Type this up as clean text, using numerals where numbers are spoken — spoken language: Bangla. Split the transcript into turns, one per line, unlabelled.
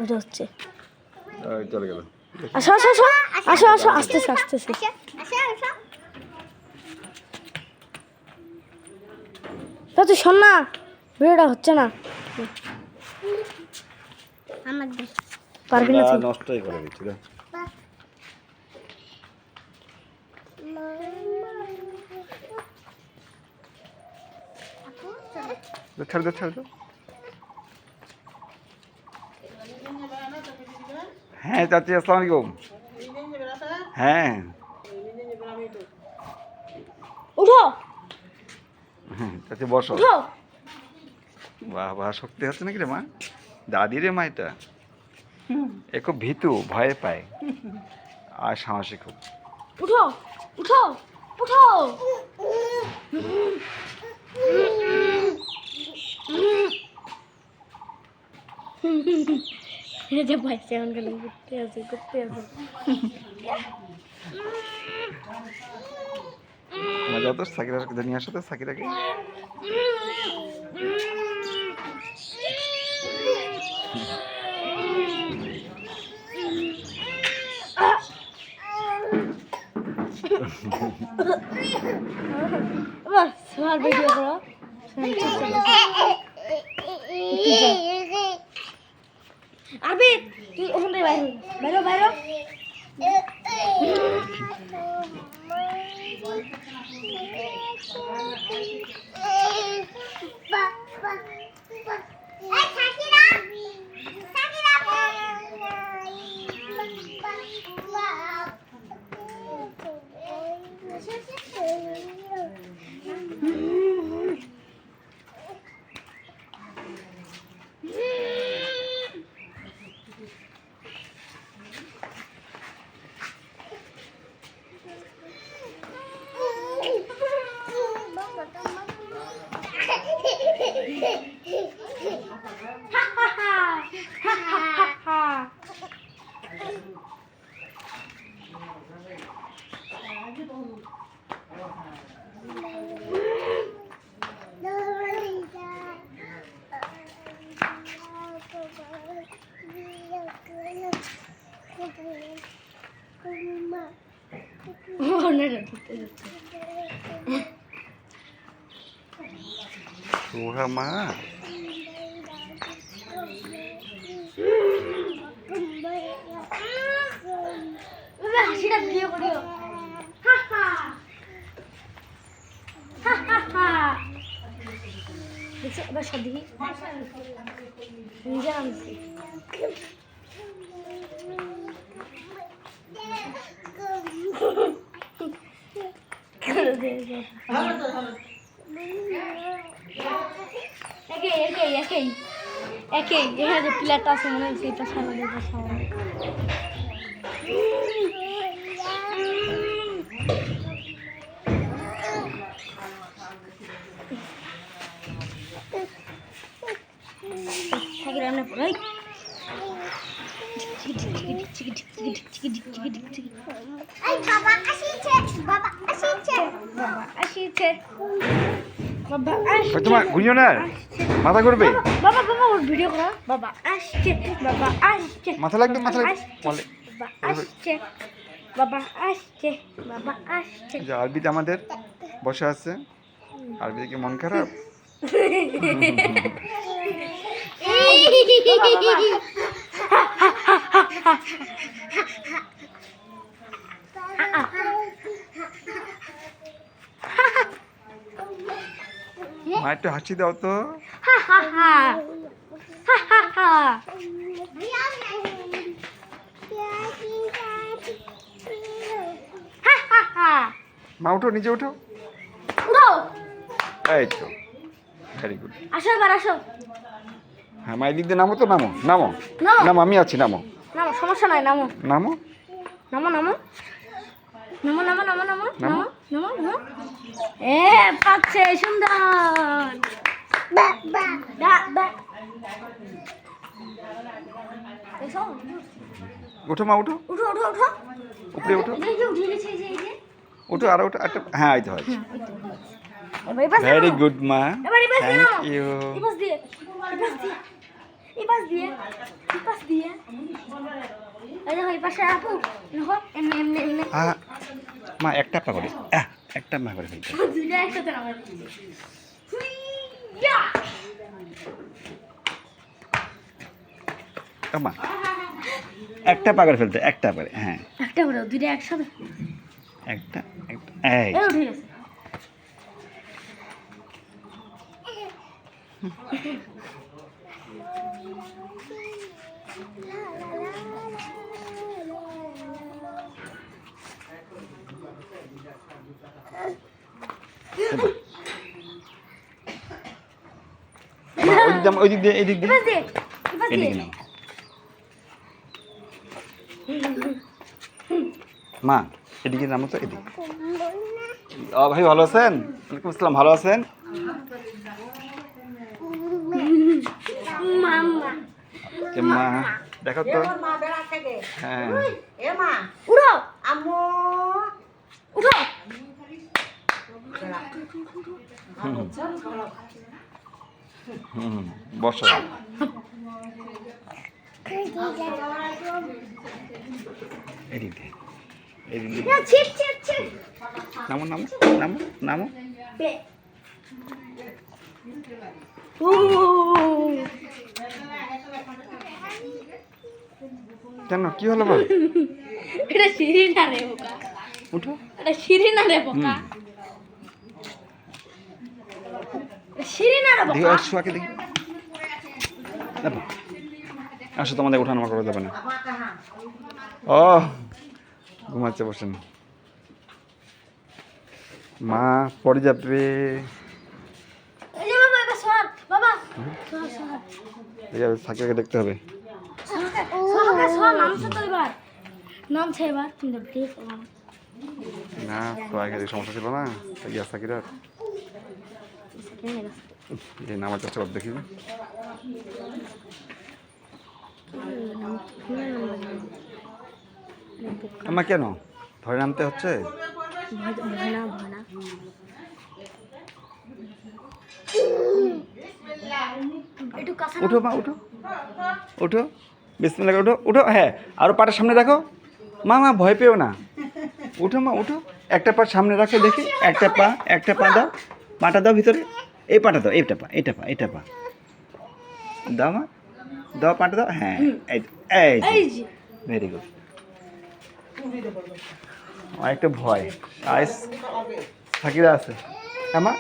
এটা হচ্ছে
চলে গেল।
আসো আসো আসো আসো আসো আসতেছে আসতেছে তা তুই শোন না ভিডিওটা হচ্ছে না পারবি না তুই
নষ্টই করে দিচ্ছি রে। ছাড় দে ছাড় দে। হ্যাঁ চাচি আসসালামু আলাইকুম। হ্যাঁ
উঠো
হ্যাঁ চাচি বসো।
উঠো
বাহ বাহ শক্তি হচ্ছে নাকি রে মা? দাদি রে মা এটা। এ খুব ভীতু, ভয় পায় আর সাহসী খুব।
উঠো উঠো উঠো এই যে ভাই সেমন গেল করতে আছে
মজা তো সাকিরাকে নিয়ে আসো তো সাকিরাকে।
বাস আর ভিডিও করো আবি তুই ওখান থেকে বাইরো বাইরো
সোহা মা
হাসিটা ভিডিও করিও দেখছি এবার সব দেখি নিজে আনছি একই এখানে যে প্লেটটা আছে মনে হয় সেইটা সারা দিতে সারা থাকি রান্না পুরাই বাবা আসিছে
তোমার ঘুরিও না মাথা ঘুরবে।
বাবা বাবা ওর ভিডিও করো বাবা আসছে
মাথা লাগবে মাথা লাগবে বলে।
বাবা আসছে
যে আরবিতে আমাদের বসে আছে আরবিতে কি মন খারাপ? মা একটু হাসি দাও তো। মা উঠো নিজে উঠো। এই তো ভেরি গুড।
আসো এবার আসো
হ্যাঁ মা এদিক দিয়ে নামো তো নামো নামো নামো আমি আছি নামো
নামো সমস্যা নাই নামো
নামো
নামো নামো নামো নামো নামো নামো নামো নামো নামো এ পাচ্ছে সুন্দর
উঠো মা উঠো
উঠো উঠো উঠো
উপরে উঠো উঠো আর ওঠো একটা হ্যাঁ এই তো হয়। ভেরি গুড মা থ্যাংক ইউ।
এই পাশ দিয়ে ওই যে ওই পাশে আপু দেখো এমনি এমনি এমনি
মা একটা পা করে একটা পা করে ফেলতে
দুইটা একসাথে নামাই দিচ্ছি হুইয়া
মা একটা পা করে ফেলতে একটা পারে হ্যাঁ
একটা বড় দুইটা একসাথে
একটা একটা এই
এই উঠে গেছে
মা, ওই দিক দিয়ে এই দিক দিয়ে
এবার দে এবার দে
এদিকে নাও মা এদিকে নামো তো এদিকে ভাই ভালো আছেন ওয়ালাইকুম আসসালাম ভালো আছেন
মাম্মা
মা দেখো তো হ্যাঁ
উঠো উঠো
বসো এদিক দিয়ে এদিক দিয়ে
ছিট ছিট ছিট
নামো নামো নামো নামো
বে ও
কেন কি হলো বল
এটা সিঁড়ি না রে বোকা
উঠো
এটা সিঁড়ি না রে বোকা এটা সিঁড়ি না রে
দেখি
বোকা
আসো আগে দেখি দেখো আসো তোমাদের ওঠানামা করা যাবে না ও ঘুমাচ্ছে বসেন মা পড়ে যাবে
এই যে বাবা এবার সর বাবা সর সর
সাকিরাকে দেখতে হবে
সর নামছে তো এবার নামছে এবার কিন্তু ব্রেক
না তো আগে সমস্যা ছিল না ইয়া সাকিরার এই নামার চেষ্টা কর দেখি আমার কেন ধরে নামতে হচ্ছে
ভয়না ভয়না একটু কাছে
উঠো মা উঠো উঠো বিসমিল্লাহ উঠো উঠো হ্যাঁ আরো পাটা সামনে রাখো মা মা ভয় পেও না উঠো মা উঠো একটা পা সামনে রাখো দেখি একটা পা দাও পাটা দাও ভিতরে এই পাটা দাও এটা পা দাও মা দাও পাটা দাও হ্যাঁ এই
এই যে
ভেরি গুড আমার একটা ভয় আইস সাকিরা আছে হ্যাঁ মা